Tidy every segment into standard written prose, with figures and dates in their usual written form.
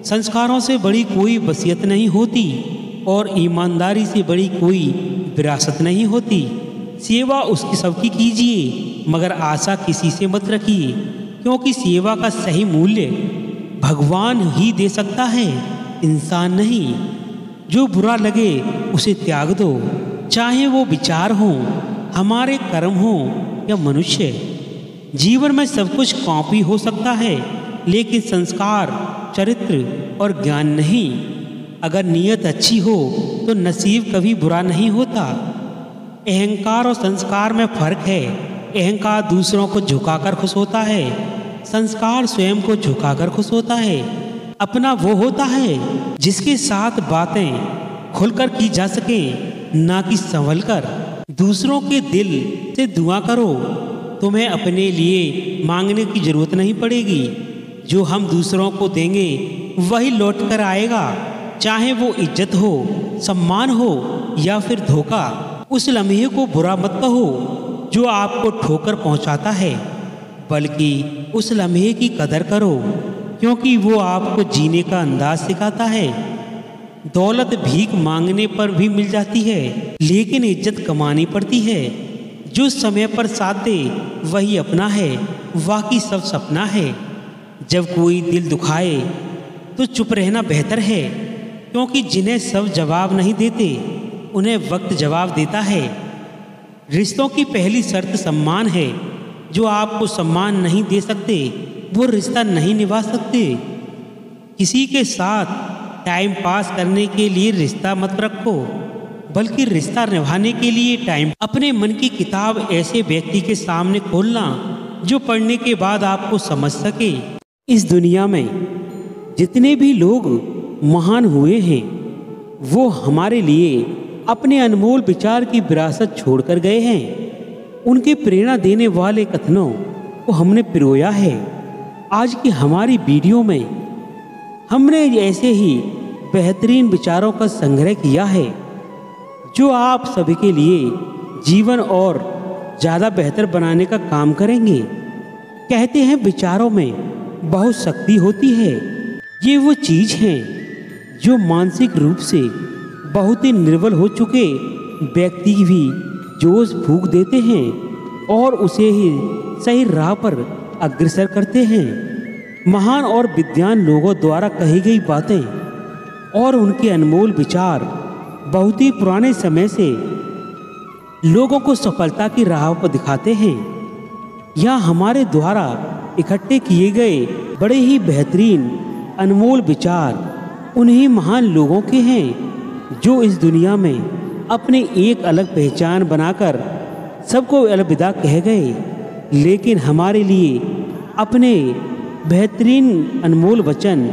संस्कारों से बड़ी कोई वसीयत नहीं होती और ईमानदारी से बड़ी कोई विरासत नहीं होती। सेवा उसकी सबकी कीजिए, मगर आशा किसी से मत रखिए, क्योंकि सेवा का सही मूल्य भगवान ही दे सकता है, इंसान नहीं। जो बुरा लगे उसे त्याग दो, चाहे वो विचार हो, हमारे कर्म हो या मनुष्य। जीवन में सब कुछ कॉपी हो सकता है, लेकिन संस्कार, चरित्र और ज्ञान नहीं। अगर नीयत अच्छी हो तो नसीब कभी बुरा नहीं होता। अहंकार और संस्कार में फर्क है। अहंकार दूसरों को झुकाकर खुश होता है, संस्कार स्वयं को झुकाकर खुश होता है। अपना वो होता है जिसके साथ बातें खुलकर की जा सके, ना कि संभल कर। दूसरों के दिल से दुआ करो, तुम्हें अपने लिए मांगने की जरूरत नहीं पड़ेगी। जो हम दूसरों को देंगे वही लौट कर आएगा, चाहे वो इज्जत हो, सम्मान हो या फिर धोखा। उस लम्हे को बुरा मत कहो जो आपको ठोकर पहुंचाता है, बल्कि उस लम्हे की कदर करो, क्योंकि वो आपको जीने का अंदाज सिखाता है। दौलत भीख मांगने पर भी मिल जाती है, लेकिन इज्जत कमानी पड़ती है। जो समय पर साथ दे वही अपना है, बाकी सब सपना है। जब कोई दिल दुखाए तो चुप रहना बेहतर है, क्योंकि जिन्हें सब जवाब नहीं देते उन्हें वक्त जवाब देता है। रिश्तों की पहली शर्त सम्मान है। जो आपको सम्मान नहीं दे सकते वो रिश्ता नहीं निभा सकते। किसी के साथ टाइम पास करने के लिए रिश्ता मत रखो, बल्कि रिश्ता निभाने के लिए टाइम। अपने मन की किताब ऐसे व्यक्ति के सामने खोलना जो पढ़ने के बाद आपको समझ सके। इस दुनिया में जितने भी लोग महान हुए हैं वो हमारे लिए अपने अनमोल विचार की विरासत छोड़कर गए हैं। उनके प्रेरणा देने वाले कथनों को हमने पिरोया है। आज की हमारी वीडियो में हमने ऐसे ही बेहतरीन विचारों का संग्रह किया है जो आप सभी के लिए जीवन और ज़्यादा बेहतर बनाने का काम करेंगे। कहते हैं विचारों में बहुत शक्ति होती है। ये वो चीज़ है जो मानसिक रूप से बहुत ही निर्बल हो चुके व्यक्ति की भी जोश फूंक देते हैं और उसे ही सही राह पर अग्रसर करते हैं। महान और विद्वान लोगों द्वारा कही गई बातें और उनके अनमोल विचार बहुत ही पुराने समय से लोगों को सफलता की राह पर दिखाते हैं। यह हमारे द्वारा इकट्ठे किए गए बड़े ही बेहतरीन अनमोल विचार उन्हीं महान लोगों के हैं जो इस दुनिया में अपने एक अलग पहचान बनाकर सबको अलविदा कह गए, लेकिन हमारे लिए अपने बेहतरीन अनमोल वचन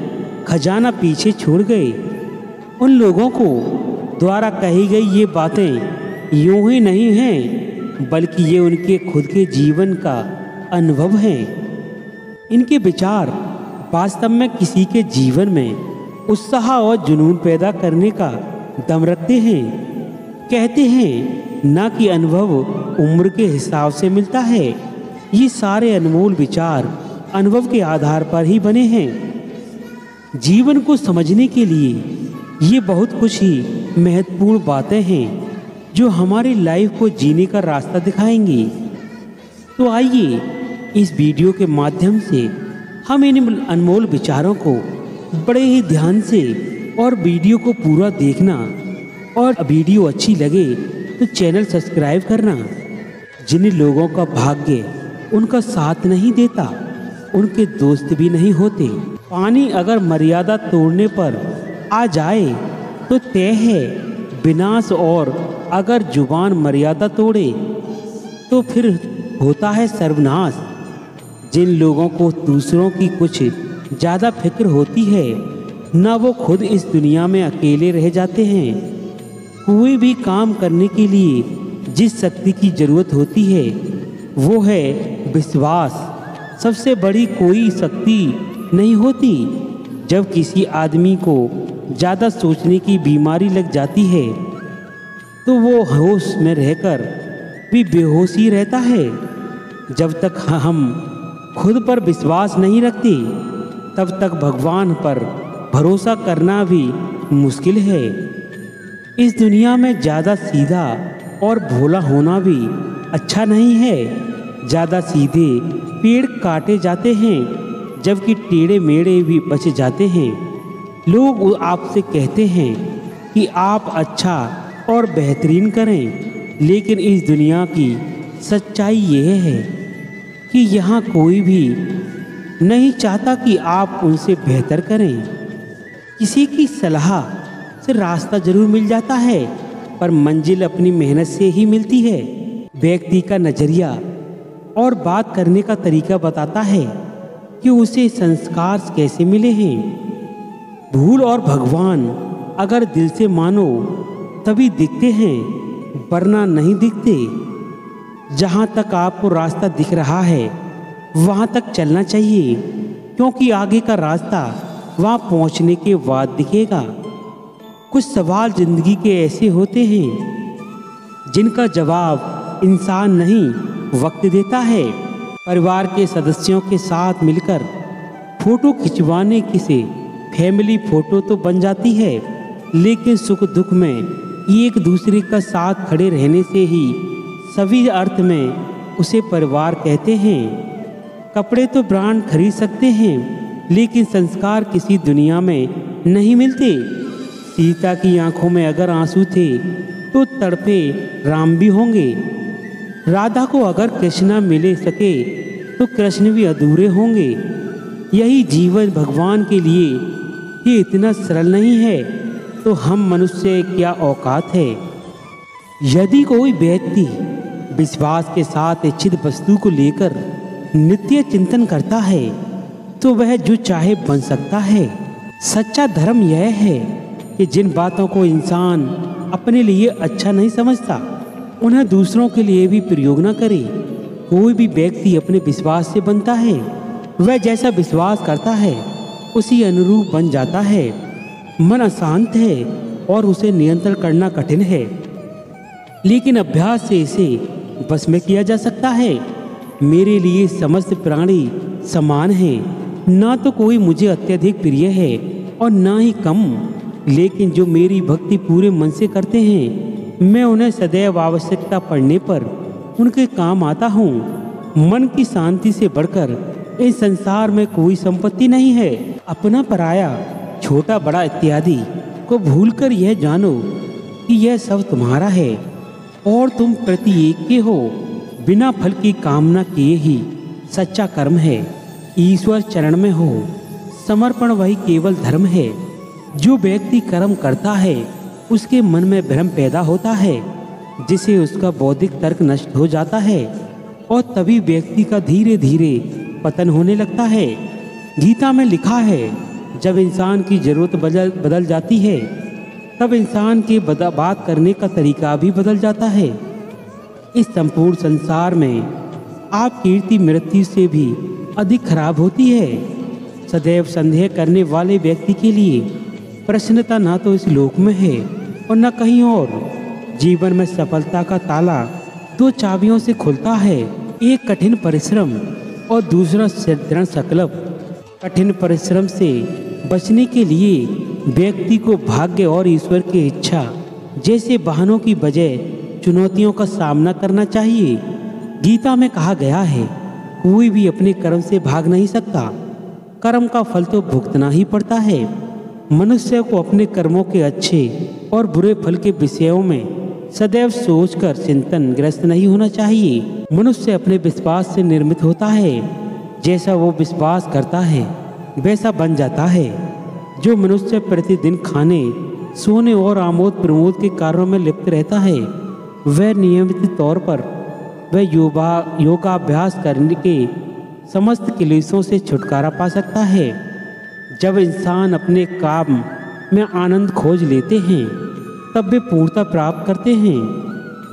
खजाना पीछे छोड़ गए। उन लोगों को द्वारा कही गई ये बातें यूं ही नहीं हैं, बल्कि ये उनके खुद के जीवन का अनुभव है। इनके विचार वास्तव में किसी के जीवन में उत्साह और जुनून पैदा करने का दम रखते हैं। कहते हैं ना कि अनुभव उम्र के हिसाब से मिलता है। ये सारे अनमोल विचार अनुभव के आधार पर ही बने हैं। जीवन को समझने के लिए ये बहुत कुछ ही महत्वपूर्ण बातें हैं जो हमारी लाइफ को जीने का रास्ता दिखाएंगी। तो आइए इस वीडियो के माध्यम से हम इन अनमोल विचारों को बड़े ही ध्यान से और वीडियो को पूरा देखना, और वीडियो अच्छी लगे तो चैनल सब्सक्राइब करना। जिन लोगों का भाग्य उनका साथ नहीं देता उनके दोस्त भी नहीं होते। पानी अगर मर्यादा तोड़ने पर आ जाए तो तय है विनाश, और अगर जुबान मर्यादा तोड़े तो फिर होता है सर्वनाश। जिन लोगों को दूसरों की कुछ ज़्यादा फिक्र होती है ना वो खुद इस दुनिया में अकेले रह जाते हैं। कोई भी काम करने के लिए जिस शक्ति की ज़रूरत होती है वो है विश्वास। सबसे बड़ी कोई शक्ति नहीं होती। जब किसी आदमी को ज़्यादा सोचने की बीमारी लग जाती है तो वो होश में रहकर भी बेहोश ही रहता है। जब तक हम खुद पर विश्वास नहीं रखते तब तक भगवान पर भरोसा करना भी मुश्किल है। इस दुनिया में ज़्यादा सीधा और भोला होना भी अच्छा नहीं है। ज़्यादा सीधे पेड़ काटे जाते हैं, जबकि टेढ़े मेढ़े भी बच जाते हैं। लोग आपसे कहते हैं कि आप अच्छा और बेहतरीन करें, लेकिन इस दुनिया की सच्चाई यह है कि यहाँ कोई भी नहीं चाहता कि आप उनसे बेहतर करें। किसी की सलाह से रास्ता जरूर मिल जाता है, पर मंजिल अपनी मेहनत से ही मिलती है। व्यक्ति का नज़रिया और बात करने का तरीका बताता है कि उसे संस्कार कैसे मिले हैं। भूल और भगवान अगर दिल से मानो तभी दिखते हैं, वरना नहीं दिखते। जहाँ तक आपको रास्ता दिख रहा है वहाँ तक चलना चाहिए, क्योंकि आगे का रास्ता वहाँ पहुँचने के बाद दिखेगा। कुछ सवाल ज़िंदगी के ऐसे होते हैं जिनका जवाब इंसान नहीं वक्त देता है। परिवार के सदस्यों के साथ मिलकर फ़ोटो खिंचवाने से फैमिली फ़ोटो तो बन जाती है, लेकिन सुख दुख में एक दूसरे का साथ खड़े रहने से ही सभी अर्थ में उसे परिवार कहते हैं। कपड़े तो ब्रांड खरीद सकते हैं, लेकिन संस्कार किसी दुनिया में नहीं मिलते। सीता की आंखों में अगर आंसू थे तो तड़पे राम भी होंगे। राधा को अगर कृष्णा मिले सके तो कृष्ण भी अधूरे होंगे। यही जीवन भगवान के लिए ये इतना सरल नहीं है, तो हम मनुष्य क्या औकात है। यदि कोई व्यक्ति विश्वास के साथ इच्छित वस्तु को लेकर नित्य चिंतन करता है तो वह जो चाहे बन सकता है। सच्चा धर्म यह है कि जिन बातों को इंसान अपने लिए अच्छा नहीं समझता उन्हें दूसरों के लिए भी प्रयोग न करे। कोई भी व्यक्ति अपने विश्वास से बनता है, वह जैसा विश्वास करता है उसी अनुरूप बन जाता है। मन अशांत है और उसे नियंत्रण करना कठिन है, लेकिन अभ्यास से इसे बस में किया जा सकता है। मेरे लिए समस्त प्राणी समान हैं, ना तो कोई मुझे अत्यधिक प्रिय है और ना ही कम। लेकिन जो मेरी भक्ति पूरे मन से करते हैं, मैं उन्हें सदैव आवश्यकता पड़ने पर उनके काम आता हूँ। मन की शांति से बढ़कर इस संसार में कोई संपत्ति नहीं है। अपना पराया, छोटा बड़ा इत्यादि को भूलकर यह जानो कि यह सब तुम्हारा है और तुम प्रत्येक के हो। बिना फल की कामना किए ही सच्चा कर्म है। ईश्वर चरण में हो समर्पण, वही केवल धर्म है। जो व्यक्ति कर्म करता है उसके मन में भ्रम पैदा होता है, जिससे उसका बौद्धिक तर्क नष्ट हो जाता है और तभी व्यक्ति का धीरे धीरे पतन होने लगता है। गीता में लिखा है, जब इंसान की ज़रूरत बदल जाती है तब इंसान के बात करने का तरीका भी बदल जाता है। इस संपूर्ण संसार में आप कीर्ति मृत्यु से भी अधिक खराब होती है। सदैव संदेह करने वाले व्यक्ति के लिए प्रसन्नता ना तो इस लोक में है और न कहीं और। जीवन में सफलता का ताला दो चाबियों से खुलता है, एक कठिन परिश्रम और दूसरा दृढ़ संकल्प। कठिन परिश्रम से बचने के लिए व्यक्ति को भाग्य और ईश्वर की इच्छा जैसे वाहनों की बजाय चुनौतियों का सामना करना चाहिए। गीता में कहा गया है, कोई भी अपने कर्म से भाग नहीं सकता, कर्म का फल तो भुगतना ही पड़ता है। मनुष्य को अपने कर्मों के अच्छे और बुरे फल के विषयों में सदैव सोचकर चिंतन ग्रस्त नहीं होना चाहिए। मनुष्य अपने विश्वास से निर्मित होता है, जैसा वो विश्वास करता है वैसा बन जाता है। जो मनुष्य प्रतिदिन खाने, सोने और आमोद प्रमोद के कार्यों में लिप्त रहता है, वह नियमित तौर पर योगाभ्यास करने के समस्त क्लेशों से छुटकारा पा सकता है। जब इंसान अपने काम में आनंद खोज लेते हैं तब वे पूर्णता प्राप्त करते हैं।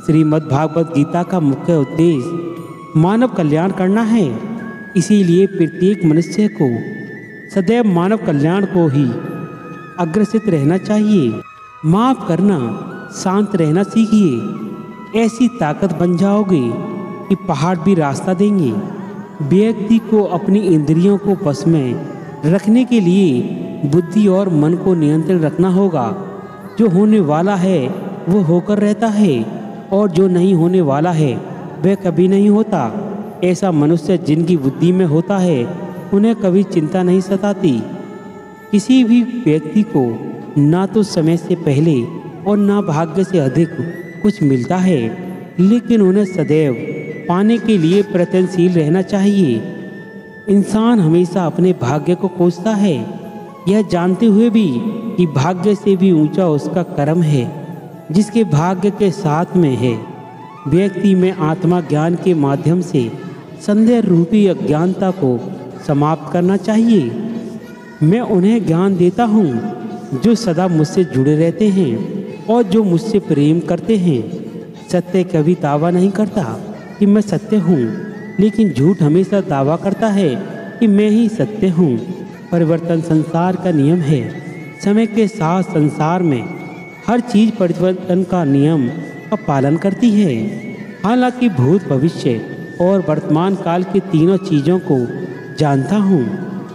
श्रीमद् भागवत गीता का मुख्य उद्देश्य मानव कल्याण करना है, इसीलिए प्रत्येक मनुष्य को सदैव मानव कल्याण को ही अग्रसित रहना चाहिए। माफ़ करना, शांत रहना सीखिए, ऐसी ताकत बन जाओगे कि पहाड़ भी रास्ता देंगे। व्यक्ति को अपनी इंद्रियों को बस में रखने के लिए बुद्धि और मन को नियंत्रण रखना होगा। जो होने वाला है वो होकर रहता है और जो नहीं होने वाला है वह कभी नहीं होता। ऐसा मनुष्य जिनकी बुद्धि में होता है उन्हें कभी चिंता नहीं सताती। किसी भी व्यक्ति को ना तो समय से पहले और ना भाग्य से अधिक कुछ मिलता है, लेकिन उन्हें सदैव पाने के लिए प्रयत्नशील रहना चाहिए। इंसान हमेशा अपने भाग्य को खोजता है, यह जानते हुए भी कि भाग्य से भी ऊंचा उसका कर्म है जिसके भाग्य के साथ में है। व्यक्ति में आत्मा ज्ञान के माध्यम से संदेह रूपी अज्ञानता को समाप्त करना चाहिए। मैं उन्हें ज्ञान देता हूँ जो सदा मुझसे जुड़े रहते हैं और जो मुझसे प्रेम करते हैं। सत्य कभी दावा नहीं करता कि मैं सत्य हूँ, लेकिन झूठ हमेशा दावा करता है कि मैं ही सत्य हूँ। परिवर्तन संसार का नियम है। समय के साथ संसार में हर चीज़ परिवर्तन का नियम का पालन करती है। हालांकि भूत, भविष्य और वर्तमान काल के तीनों चीज़ों को जानता हूँ,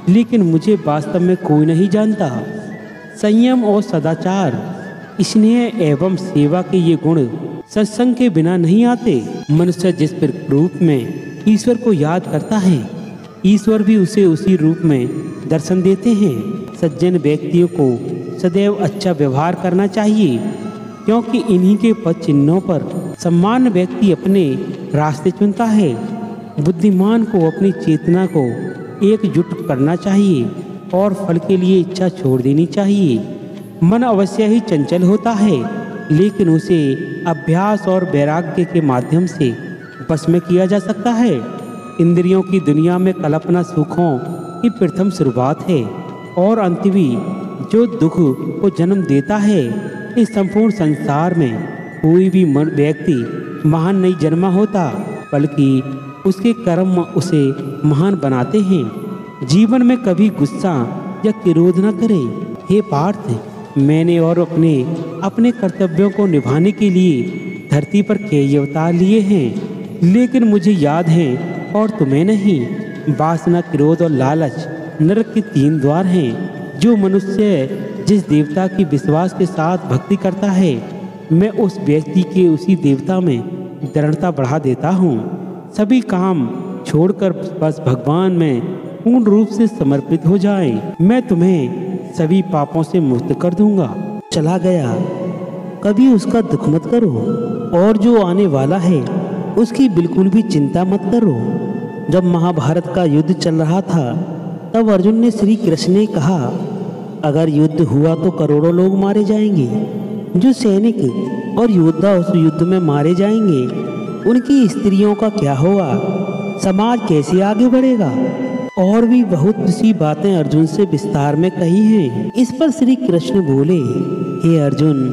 लेकिन मुझे वास्तव में कोई नहीं जानता। संयम और सदाचार, स्नेह एवं सेवा के ये गुण सत्संग के बिना नहीं आते। मनुष्य जिस रूप में ईश्वर को याद करता है, ईश्वर भी उसे उसी रूप में दर्शन देते हैं। सज्जन व्यक्तियों को सदैव अच्छा व्यवहार करना चाहिए, क्योंकि इन्हीं के पद चिन्हों पर सम्मान व्यक्ति अपने रास्ते चुनता है। बुद्धिमान को अपनी चेतना को एकजुट करना चाहिए और फल के लिए इच्छा छोड़ देनी चाहिए। मन अवश्य ही चंचल होता है, लेकिन उसे अभ्यास और वैराग्य के माध्यम से बस में किया जा सकता है। इंद्रियों की दुनिया में कल्पना सुखों की प्रथम शुरुआत है और अंतिमी जो दुख को जन्म देता है। इस संपूर्ण संसार में कोई भी व्यक्ति महान नहीं जन्मा होता, बल्कि उसके कर्म उसे महान बनाते हैं। जीवन में कभी गुस्सा या क्रोध न करें। हे पार्थ, मैंने और अपने कर्तव्यों को निभाने के लिए धरती पर कई अवतार लिए हैं, लेकिन मुझे याद है और तुम्हें नहीं। वासना, क्रोध और लालच नरक के 3 द्वार हैं। जो मनुष्य जिस देवता की विश्वास के साथ भक्ति करता है, मैं उस व्यक्ति के उसी देवता में दृढ़ता बढ़ा देता हूँ। सभी काम छोड़कर बस भगवान में पूर्ण रूप से समर्पित हो जाएं। मैं तुम्हें सभी पापों से मुक्त कर दूंगा। चला गया, कभी उसका दुख मत करो और जो आने वाला है उसकी बिल्कुल भी चिंता मत करो। जब महाभारत का युद्ध चल रहा था, तब अर्जुन ने श्री कृष्ण ने कहा, अगर युद्ध हुआ तो करोड़ों लोग मारे जाएंगे। जो सैनिक और योद्धा उस युद्ध में मारे जाएंगे, उनकी स्त्रियों का क्या होगा? समाज कैसे आगे बढ़ेगा? और भी बहुत सी बातें अर्जुन से विस्तार में कही हैं। इस पर श्री कृष्ण बोले, हे अर्जुन,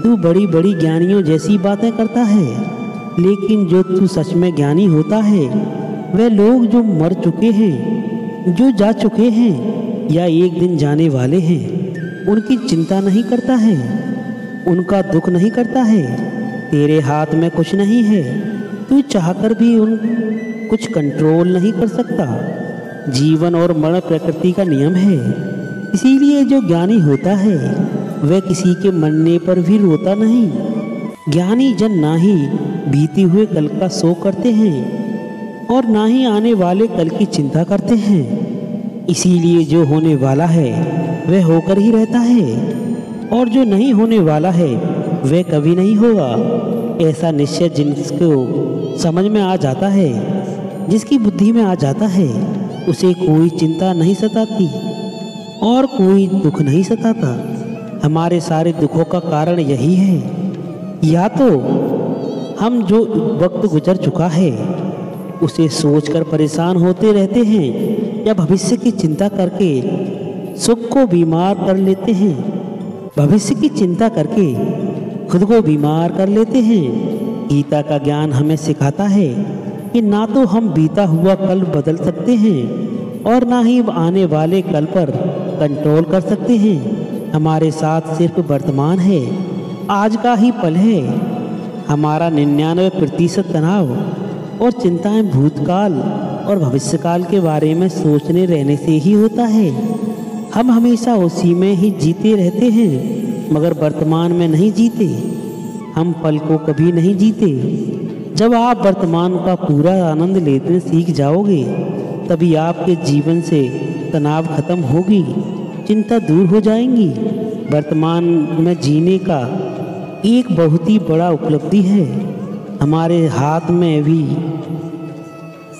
तू बड़ी बड़ी ज्ञानियों जैसी बातें करता है, लेकिन जो तू सच में ज्ञानी होता है वे लोग जो मर चुके हैं, जो जा चुके हैं या एक दिन जाने वाले हैं, उनकी चिंता नहीं करता है, उनका दुख नहीं करता है। तेरे हाथ में कुछ नहीं है, तू चाहकर भी उन कुछ कंट्रोल नहीं कर सकता। जीवन और मरण प्रकृति का नियम है। इसीलिए जो ज्ञानी होता है वह किसी के मरने पर भी रोता नहीं। ज्ञानी जन ना ही बीते हुए कल का शोक करते हैं और ना ही आने वाले कल की चिंता करते हैं। इसीलिए जो होने वाला है वह होकर ही रहता है और जो नहीं होने वाला है वह कभी नहीं होगा। ऐसा निश्चय जिसको समझ में आ जाता है, जिसकी बुद्धि में आ जाता है, उसे कोई चिंता नहीं सताती और कोई दुख नहीं सताता। हमारे सारे दुखों का कारण यही है, या तो हम जो वक्त गुजर चुका है उसे सोचकर परेशान होते रहते हैं, या भविष्य की चिंता करके सुख को बीमार कर लेते हैं। भविष्य की चिंता करके खुद को बीमार कर लेते हैं। गीता का ज्ञान हमें सिखाता है कि ना तो हम बीता हुआ कल बदल सकते हैं और ना ही आने वाले कल पर कंट्रोल कर सकते हैं। हमारे साथ सिर्फ वर्तमान है, आज का ही पल है। हमारा 99% तनाव और चिंताएं भूतकाल और भविष्यकाल के बारे में सोचने रहने से ही होता है। हम हमेशा उसी में ही जीते रहते हैं, मगर वर्तमान में नहीं जीते। हम पल को कभी नहीं जीते। जब आप वर्तमान का पूरा आनंद लेते सीख जाओगे, तभी आपके जीवन से तनाव खत्म होगी, चिंता दूर हो जाएंगी। वर्तमान में जीने का एक बहुत ही बड़ा उपलब्धि है। हमारे हाथ में भी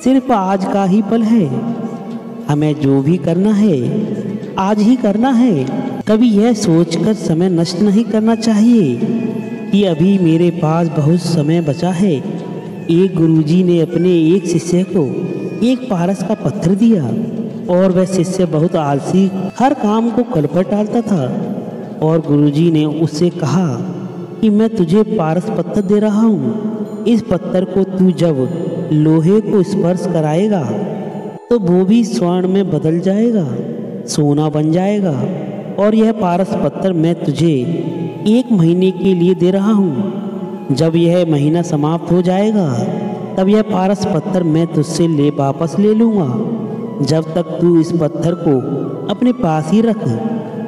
सिर्फ आज का ही पल है। हमें जो भी करना है आज ही करना है। कभी यह सोचकर समय नष्ट नहीं करना चाहिए कि अभी मेरे पास बहुत समय बचा है। एक गुरुजी ने अपने एक शिष्य को एक पारस का पत्थर दिया और वह शिष्य बहुत आलसी, हर काम को कल पर टालता था। और गुरुजी ने उससे कहा कि मैं तुझे पारस पत्थर दे रहा हूँ। इस पत्थर को तू जब लोहे को स्पर्श कराएगा तो वो भी स्वर्ण में बदल जाएगा, सोना बन जाएगा। और यह पारस पत्थर मैं तुझे 1 महीने के लिए दे रहा हूँ। जब यह महीना समाप्त हो जाएगा तब यह पारस पत्थर मैं तुझसे वापस ले लूँगा। जब तक तू इस पत्थर को अपने पास ही रख।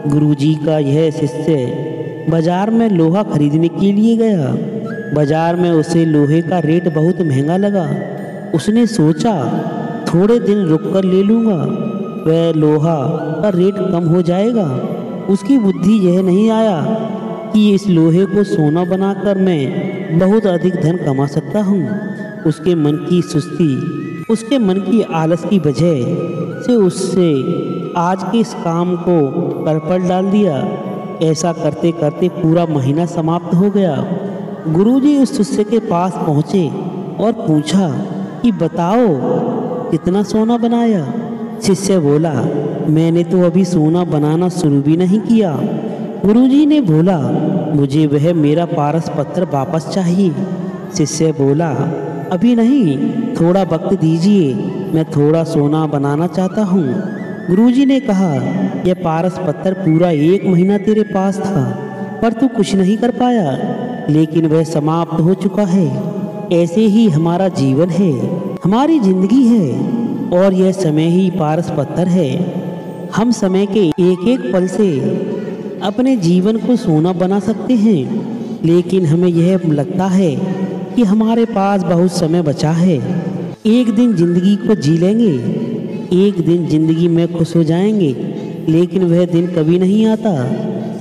गुरुजी का यह शिष्य बाजार में लोहा खरीदने के लिए गया। बाजार में उसे लोहे का रेट बहुत महंगा लगा। उसने सोचा थोड़े दिन रुककर ले लूँगा, वह लोहा का रेट कम हो जाएगा। उसकी बुद्धि यह नहीं आया कि इस लोहे को सोना बनाकर मैं बहुत अधिक धन कमा सकता हूँ। उसके मन की सुस्ती, उसके मन की आलस की वजह से उससे आज के इस काम को कर पर डाल दिया। ऐसा करते करते पूरा महीना समाप्त हो गया। गुरुजी उस शिष्य के पास पहुँचे और पूछा कि बताओ कितना सोना बनाया। शिष्य बोला, मैंने तो अभी सोना बनाना शुरू भी नहीं किया। गुरुजी ने बोला, मुझे वह मेरा पारस पत्थर वापस चाहिए। शिष्य बोला, अभी नहीं, थोड़ा वक्त दीजिए, मैं थोड़ा सोना बनाना चाहता हूँ। गुरुजी ने कहा, यह पारस पत्थर पूरा 1 महीना तेरे पास था, पर तू कुछ नहीं कर पाया, लेकिन वह समाप्त हो चुका है। ऐसे ही हमारा जीवन है, हमारी जिंदगी है, और यह समय ही पारस पत्थर है। हम समय के एक एक पल से अपने जीवन को सोना बना सकते हैं, लेकिन हमें यह लगता है कि हमारे पास बहुत समय बचा है। एक दिन जिंदगी को जी लेंगे, एक दिन जिंदगी में खुश हो जाएंगे, लेकिन वह दिन कभी नहीं आता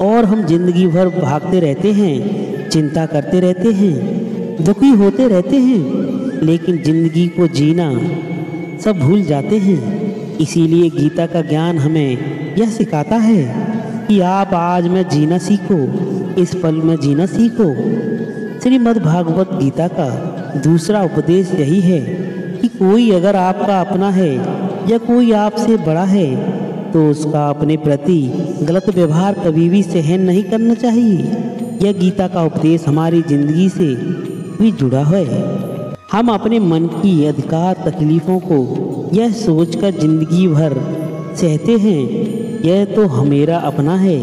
और हम जिंदगी भर भागते रहते हैं, चिंता करते रहते हैं, दुखी होते रहते हैं, लेकिन जिंदगी को जीना सब भूल जाते हैं। इसीलिए गीता का ज्ञान हमें यह सिखाता है कि आप आज में जीना सीखो, इस पल में जीना सीखो। श्रीमद् भागवत गीता का दूसरा उपदेश यही है कि कोई अगर आपका अपना है या कोई आपसे बड़ा है तो उसका अपने प्रति गलत व्यवहार कभी भी सहन नहीं करना चाहिए। यह गीता का उपदेश हमारी जिंदगी से भी जुड़ा है। हम अपने मन की अधिकार तकलीफ़ों को यह सोचकर जिंदगी भर सहते हैं, यह तो मेरा अपना है,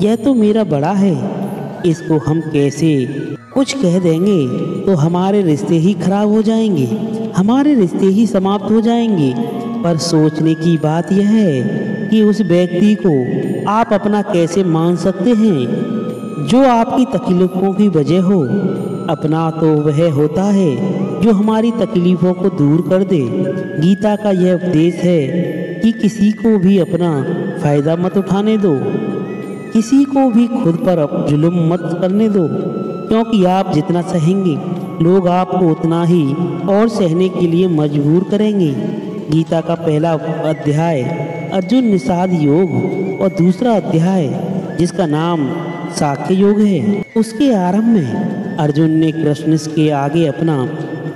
यह तो मेरा बड़ा है, इसको हम कैसे कुछ कह देंगे तो हमारे रिश्ते ही खराब हो जाएंगे, हमारे रिश्ते ही समाप्त हो जाएंगे। पर सोचने की बात यह है कि उस व्यक्ति को आप अपना कैसे मान सकते हैं जो आपकी तकलीफ़ों की वजह हो। अपना तो वह होता है जो हमारी तकलीफ़ों को दूर कर दे। गीता का यह उपदेश है कि किसी को भी अपना फ़ायदा मत उठाने दो, किसी को भी खुद पर जुल्म मत करने दो, क्योंकि आप जितना सहेंगे लोग आपको उतना ही और सहने के लिए मजबूर करेंगे। गीता का पहला अध्याय अर्जुन निषाद योग और दूसरा अध्याय जिसका नाम साख्य योग है, उसके आरंभ में अर्जुन ने कृष्ण के आगे अपना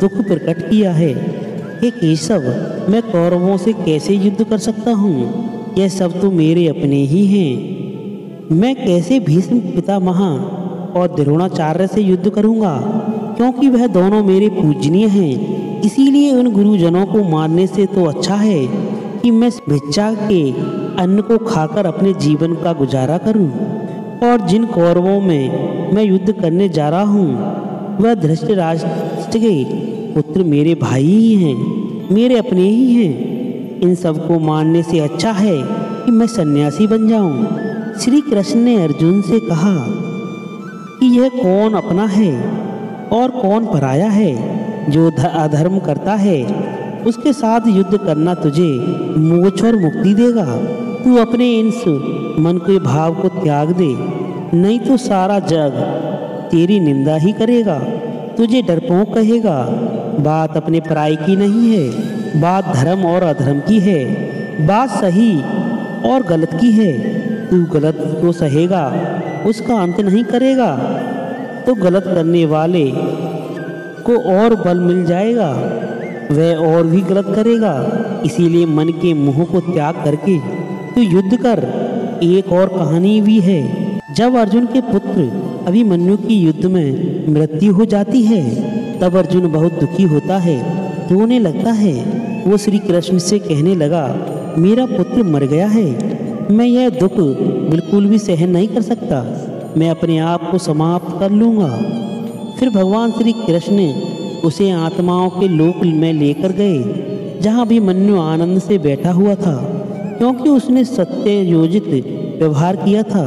दुख प्रकट किया है। हे केशव, मैं कौरवों से कैसे युद्ध कर सकता हूँ? यह सब तो मेरे अपने ही हैं। मैं कैसे भीष्म पितामह और द्रोणाचार्य से युद्ध करूँगा, क्योंकि वह दोनों मेरे पूजनीय हैं। इसीलिए उन गुरुजनों को मारने से तो अच्छा है कि मैं भिक्षा के अन्न को खाकर अपने जीवन का गुजारा करूं। और जिन कौरवों में मैं युद्ध करने जा रहा हूं वह धृतराष्ट्र के पुत्र मेरे भाई ही हैं, मेरे अपने ही हैं। इन सबको मारने से अच्छा है कि मैं सन्यासी बन जाऊं। श्री कृष्ण ने अर्जुन से कहा कि यह कौन अपना है और कौन पराया है। जो अधर्म करता है उसके साथ युद्ध करना तुझे मोक्ष और मुक्ति देगा। तू अपने इस मन के भाव को त्याग दे, नहीं तो सारा जग तेरी निंदा ही करेगा, तुझे डरपोक कहेगा। बात अपने पराई की नहीं है, बात धर्म और अधर्म की है, बात सही और गलत की है। तू गलत को सहेगा, उसका अंत नहीं करेगा तो गलत करने वाले को और बल मिल जाएगा, वह और भी गलत करेगा। इसीलिए मन के मोह को त्याग करके तू युद्ध कर। एक और कहानी भी है। जब अर्जुन के पुत्र अभिमन्यु की युद्ध में मृत्यु हो जाती है तब अर्जुन बहुत दुखी होता है, रोने लगता है। वो श्री कृष्ण से कहने लगा, मेरा पुत्र मर गया है, मैं यह दुख बिल्कुल भी सहन नहीं कर सकता, मैं अपने आप को समाप्त कर लूँगा। फिर भगवान श्री कृष्ण उसे आत्माओं के लोक में लेकर गए, जहाँ अभिमन्यु आनंद से बैठा हुआ था, क्योंकि उसने सत्य योजित व्यवहार किया था,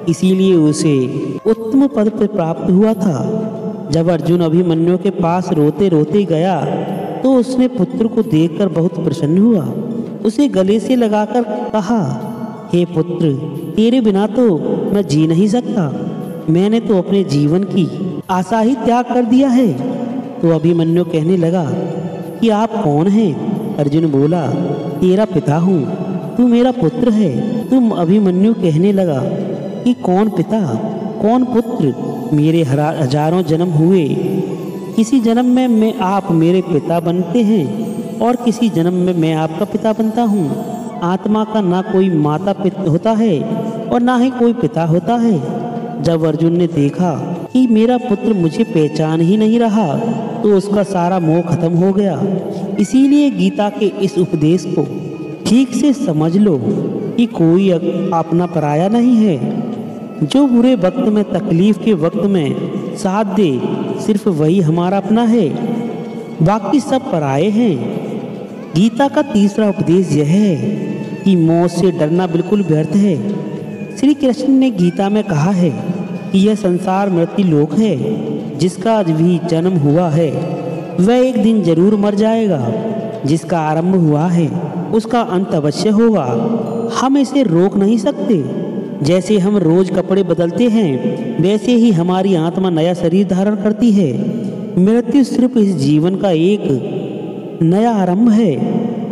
इसीलिए उसे उत्तम पद पर प्राप्त हुआ था। जब अर्जुन अभिमन्यु के पास रोते रोते गया तो उसने पुत्र को देखकर बहुत प्रसन्न हुआ। उसे गले से लगाकर कहा, हे पुत्र, तेरे बिना तो मैं जी नहीं सकता, मैंने तो अपने जीवन की आशा ही त्याग कर दिया है। तो अभिमन्यु कहने लगा कि आप कौन हैं? अर्जुन बोला, तेरा पिता हूँ, तू मेरा पुत्र है। तुम अभिमन्यु कहने लगा कि कौन पिता कौन पुत्र, मेरे हजारों जन्म हुए, किसी जन्म में मैं आप मेरे पिता बनते हैं और किसी जन्म में मैं आपका पिता बनता हूँ। आत्मा का ना कोई माता पिता होता है और ना ही कोई पिता होता है। जब अर्जुन ने देखा कि मेरा पुत्र मुझे पहचान ही नहीं रहा तो उसका सारा मोह खत्म हो गया। इसीलिए गीता के इस उपदेश को ठीक से समझ लो कि कोई अपना पराया नहीं है। जो बुरे वक्त में, तकलीफ के वक्त में साथ दे, सिर्फ वही हमारा अपना है, बाकी सब पराये हैं। गीता का तीसरा उपदेश यह है कि मौत से डरना बिल्कुल व्यर्थ है। श्री कृष्ण ने गीता में कहा है कि यह संसार मृत्यु लोक है, जिसका आज भी जन्म हुआ है वह एक दिन जरूर मर जाएगा। जिसका आरंभ हुआ है उसका अंत अवश्य होगा। हम इसे रोक नहीं सकते। जैसे हम रोज कपड़े बदलते हैं वैसे ही हमारी आत्मा नया शरीर धारण करती है। मृत्यु सिर्फ इस जीवन का एक नया आरंभ है,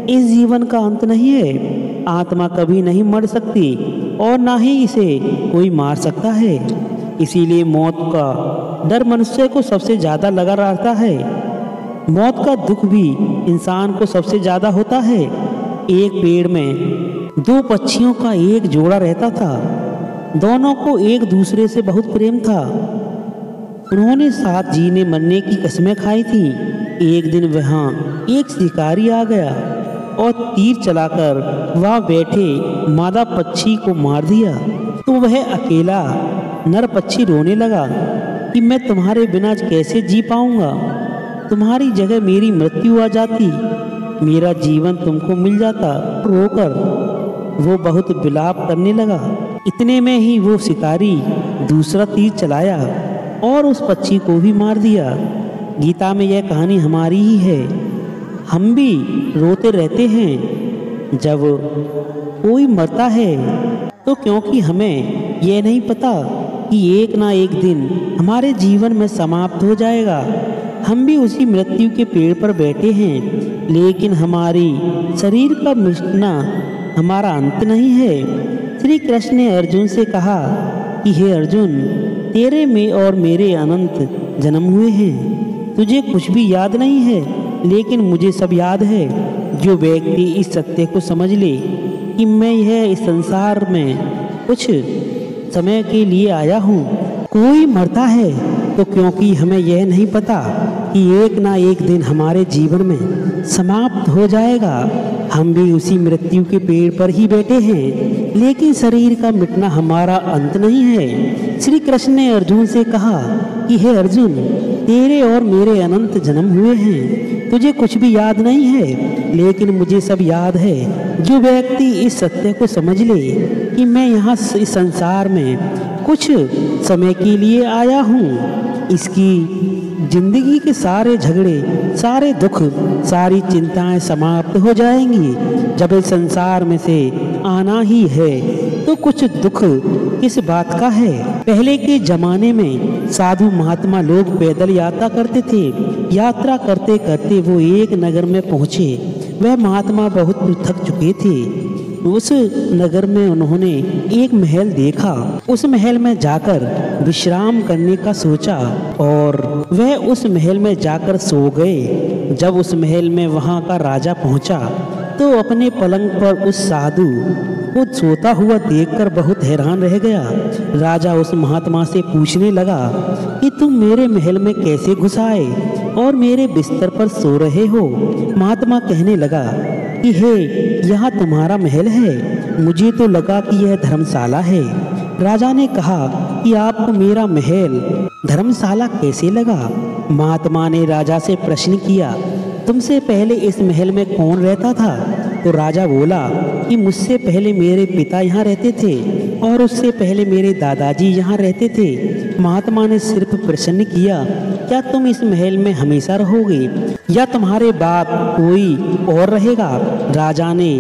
इस जीवन का अंत नहीं है। आत्मा कभी नहीं मर सकती और ना ही इसे कोई मार सकता है। इसीलिए मौत का डर मनुष्य को सबसे ज़्यादा लगा रहता है। मौत का दुख भी इंसान को सबसे ज़्यादा होता है। एक पेड़ में दो पक्षियों का एक जोड़ा रहता था। दोनों को एक दूसरे से बहुत प्रेम था। उन्होंने साथ जीने मरने की कस्में खाई थी। एक दिन वहाँ एक शिकारी आ गया और तीर चलाकर वहाँ बैठे मादा पक्षी को मार दिया। तो वह अकेला नर पक्षी रोने लगा कि मैं तुम्हारे बिना कैसे जी पाऊंगा। तुम्हारी जगह मेरी मृत्यु आ जाती, मेरा जीवन तुमको मिल जाता। रोकर वो बहुत विलाप करने लगा। इतने में ही वो शिकारी दूसरा तीर चलाया और उस पक्षी को भी मार दिया। गीता में यह कहानी हमारी ही है। हम भी रोते रहते हैं जब कोई मरता है, तो क्योंकि हमें यह नहीं पता कि एक ना एक दिन हमारे जीवन में समाप्त हो जाएगा। हम भी उसी मृत्यु के पेड़ पर बैठे हैं, लेकिन हमारी शरीर का मिटना हमारा अंत नहीं है। श्री कृष्ण ने अर्जुन से कहा कि हे अर्जुन, तेरे में और मेरे अनंत जन्म हुए हैं। तुझे कुछ भी याद नहीं है, लेकिन मुझे सब याद है। जो व्यक्ति इस सत्य को समझ ले कि मैं यह इस संसार में कुछ समय के लिए आया हूँ। कोई मरता है तो क्योंकि हमें यह नहीं पता कि एक ना एक दिन हमारे जीवन में समाप्त हो जाएगा। हम भी उसी मृत्यु के पेड़ पर ही बैठे हैं, लेकिन शरीर का मिटना हमारा अंत नहीं है। श्री कृष्ण ने अर्जुन से कहा कि हे अर्जुन, तेरे और मेरे अनंत जन्म हुए हैं। तुझे कुछ भी याद नहीं है, लेकिन मुझे सब याद है। जो व्यक्ति इस सत्य को समझ ले कि मैं यहाँ इस संसार में कुछ समय के लिए आया हूँ, इसकी जिंदगी के सारे झगड़े, सारे दुख, सारी चिंताएं समाप्त हो जाएंगी। जब इस संसार में से आना ही है तो कुछ दुख किस बात का है। पहले के जमाने में साधु महात्मा लोग पैदल यात्रा करते थे। यात्रा करते करते वो एक नगर में पहुँचे। वह महात्मा बहुत थक चुके थे। उस नगर में उन्होंने एक महल देखा। उस महल में जाकर विश्राम करने का सोचा और वह उस महल में जाकर सो गए। जब उस महल में वहाँ का राजा पहुँचा तो अपने पलंग पर उस साधु को सोता हुआ देखकर बहुत हैरान रह गया। राजा उस महात्मा से पूछने लगा कि तुम मेरे महल में कैसे घुस आए और मेरे बिस्तर पर सो रहे हो। महात्मा कहने लगा कि हे, यहाँ तुम्हारा महल है, मुझे तो लगा कि यह धर्मशाला है। राजा ने कहा कि आपको मेरा महल धर्मशाला कैसे लगा। महात्मा ने राजा से प्रश्न किया, तुमसे पहले इस महल में कौन रहता था? तो राजा बोला कि मुझसे पहले मेरे पिता यहाँ रहते थे और उससे पहले मेरे दादाजी यहाँ रहते थे। महात्मा ने सिर्फ प्रश्न किया, क्या तुम इस महल में हमेशा रहोगे या तुम्हारे बाद कोई और रहेगा? राजा ने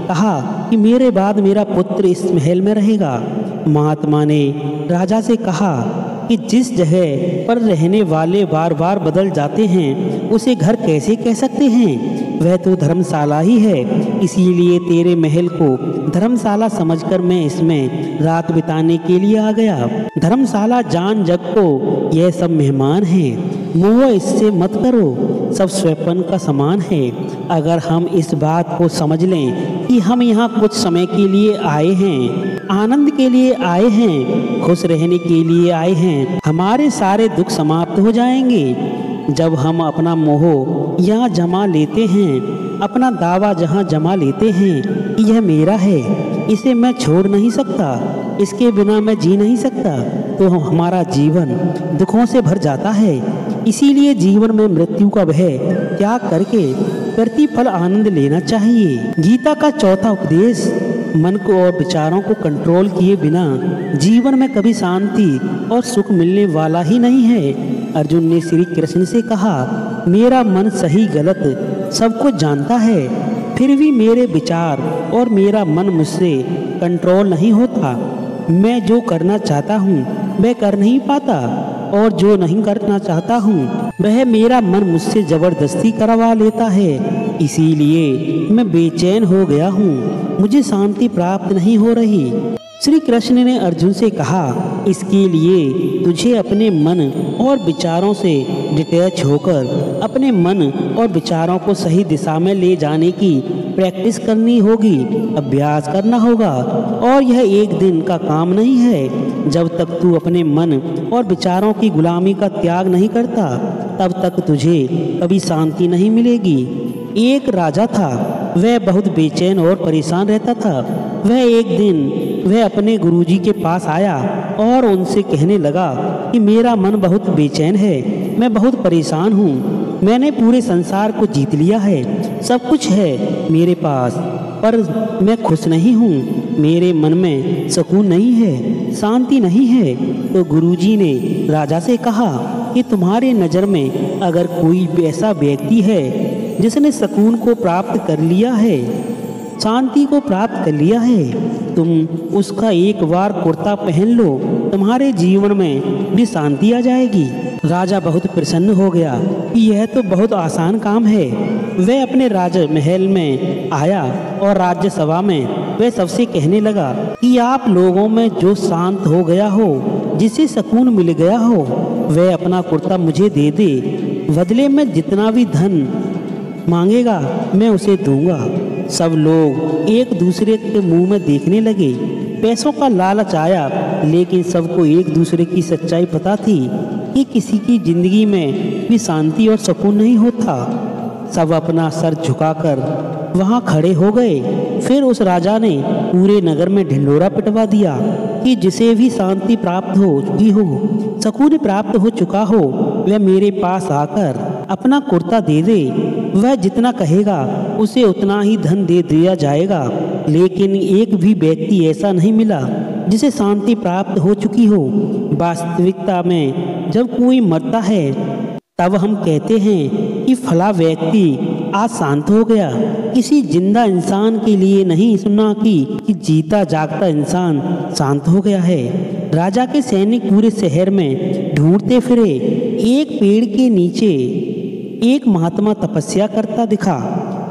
कहा कि मेरे बाद मेरा पुत्र इस महल में रहेगा। महात्मा ने राजा से कहा कि जिस जगह पर रहने वाले बार बार बदल जाते हैं उसे घर कैसे कह सकते हैं? वह तो धर्मशाला ही है। इसीलिए तेरे महल को धर्मशाला समझकर मैं इसमें रात बिताने के लिए आ गया। धर्मशाला जान जग को यह सब मेहमान हैं, मोह इससे मत करो, सब स्वप्न का समान है। अगर हम इस बात को समझ लें कि हम यहाँ कुछ समय के लिए आए हैं, आनंद के लिए आए हैं, खुश रहने के लिए आए हैं, हमारे सारे दुख समाप्त हो जाएंगे। जब हम अपना मोह यहाँ जमा लेते हैं, अपना दावा जहाँ जमा लेते हैं कि यह मेरा है, इसे मैं छोड़ नहीं सकता, इसके बिना मैं जी नहीं सकता, तो हमारा जीवन दुखों से भर जाता है। इसीलिए जीवन में मृत्यु का भय त्याग करके प्रतिफल आनंद लेना चाहिए। गीता का चौथा उपदेश, मन को और विचारों को कंट्रोल किए बिना जीवन में कभी शांति और सुख मिलने वाला ही नहीं है। अर्जुन ने श्री कृष्ण से कहा, मेरा मन सही गलत सब कुछ जानता है, फिर भी मेरे विचार और मेरा मन मुझसे कंट्रोल नहीं होता। मैं जो करना चाहता हूँ मैं कर नहीं पाता और जो नहीं करना चाहता हूँ वह मेरा मन मुझसे जबरदस्ती करवा लेता है। इसीलिए मैं बेचैन हो गया हूँ, मुझे शांति प्राप्त नहीं हो रही। श्री कृष्ण ने अर्जुन से कहा, इसके लिए तुझे अपने मन और विचारों से डिटैच होकर अपने मन और विचारों को सही दिशा में ले जाने की प्रैक्टिस करनी होगी, अभ्यास करना होगा। और यह एक दिन का काम नहीं है। जब तक तू अपने मन और विचारों की गुलामी का त्याग नहीं करता तब तक तुझे कभी शांति नहीं मिलेगी। एक राजा था, वह बहुत बेचैन और परेशान रहता था। वह एक दिन वह अपने गुरुजी के पास आया और उनसे कहने लगा कि मेरा मन बहुत बेचैन है, मैं बहुत परेशान हूँ। मैंने पूरे संसार को जीत लिया है, सब कुछ है मेरे पास, पर मैं खुश नहीं हूँ। मेरे मन में सुकून नहीं है, शांति नहीं है। तो गुरुजी ने राजा से कहा कि तुम्हारे नज़र में अगर कोई ऐसा व्यक्ति है जिसने सुकून को प्राप्त कर लिया है, शांति को प्राप्त कर लिया है, तुम उसका एक बार कुर्ता पहन लो, तुम्हारे जीवन में भी शांति आ जाएगी। राजा बहुत प्रसन्न हो गया कि यह तो बहुत आसान काम है। वह अपने राजमहल में आया और राज्यसभा में वह सबसे कहने लगा कि आप लोगों में जो शांत हो गया हो, जिसे सुकून मिल गया हो, वह अपना कुर्ता मुझे दे दे, बदले में जितना भी धन मांगेगा मैं उसे दूंगा। सब लोग एक दूसरे के मुंह में देखने लगे। पैसों का लालच आया, लेकिन सबको एक दूसरे की सच्चाई पता थी कि किसी की जिंदगी में भी शांति और सुकून नहीं होता। सब अपना सर झुकाकर वहां खड़े हो गए। फिर उस राजा ने पूरे नगर में ढिंढोरा पिटवा दिया कि जिसे भी शांति प्राप्त हो चुकी हो, सुकून प्राप्त हो चुका हो, वह मेरे पास आकर अपना कुर्ता दे दे। वह जितना कहेगा उसे उतना ही धन दे दिया जाएगा, लेकिन एक भी व्यक्ति ऐसा नहीं मिला जिसे शांति प्राप्त हो चुकी हो। वास्तविकता में जब कोई मरता है तब हम कहते हैं कि फला व्यक्ति आज शांत हो गया। किसी जिंदा इंसान के लिए नहीं सुना कि जीता जागता इंसान शांत हो गया है। राजा के सैनिक पूरे शहर में ढूंढते फिरे। एक पेड़ के नीचे एक महात्मा तपस्या करता दिखा।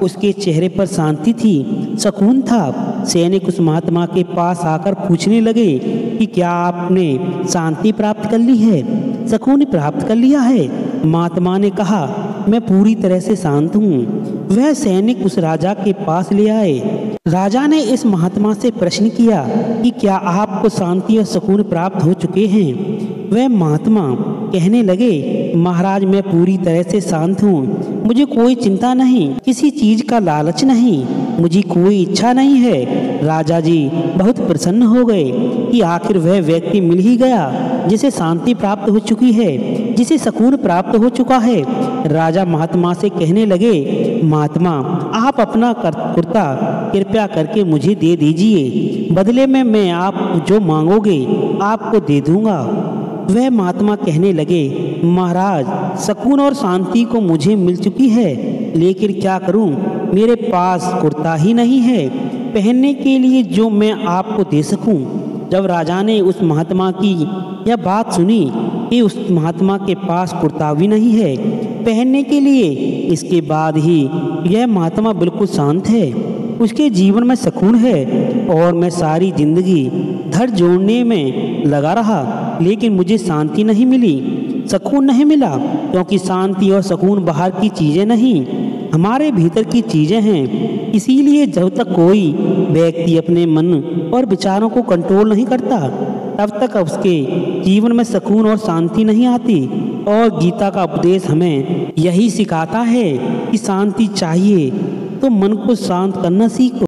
उसके चेहरे पर शांति थी, सुकून था। सैनिक उस महात्मा के पास आकर पूछने लगे कि क्या आपने शांति प्राप्त कर ली है, सुकून प्राप्त कर लिया है? महात्मा ने कहा, मैं पूरी तरह से शांत हूँ। वह सैनिक उस राजा के पास ले आए। राजा ने इस महात्मा से प्रश्न किया कि क्या आपको शांति और सुकून प्राप्त हो चुके हैं? वह महात्मा कहने लगे, महाराज मैं पूरी तरह से शांत हूँ। मुझे कोई चिंता नहीं, किसी चीज का लालच नहीं, मुझे कोई इच्छा नहीं है। राजा जी बहुत प्रसन्न हो गए कि आखिर वह व्यक्ति मिल ही गया जिसे शांति प्राप्त हो चुकी है, जिसे सुकून प्राप्त हो चुका है। राजा महात्मा से कहने लगे, महात्मा आप अपना कुर्ता कृपया करके मुझे दे दीजिए, बदले में मैं आप जो मांगोगे आपको दे दूंगा। वह महात्मा कहने लगे, महाराज सुकून और शांति को मुझे मिल चुकी है, लेकिन क्या करूं, मेरे पास कुर्ता ही नहीं है पहनने के लिए जो मैं आपको दे सकूं। जब राजा ने उस महात्मा की यह बात सुनी कि उस महात्मा के पास कुर्ता भी नहीं है पहनने के लिए, इसके बाद ही यह महात्मा बिल्कुल शांत है, उसके जीवन में सुकून है। और मैं सारी जिंदगी धड़ जोड़ने में लगा रहा, लेकिन मुझे शांति नहीं मिली, सुकून नहीं मिला, क्योंकि शांति और सुकून बाहर की चीज़ें नहीं, हमारे भीतर की चीज़ें हैं। इसीलिए जब तक कोई व्यक्ति अपने मन और विचारों को कंट्रोल नहीं करता तब तक उसके जीवन में सुकून और शांति नहीं आती। और गीता का उपदेश हमें यही सिखाता है कि शांति चाहिए तो मन को शांत करना सीखो।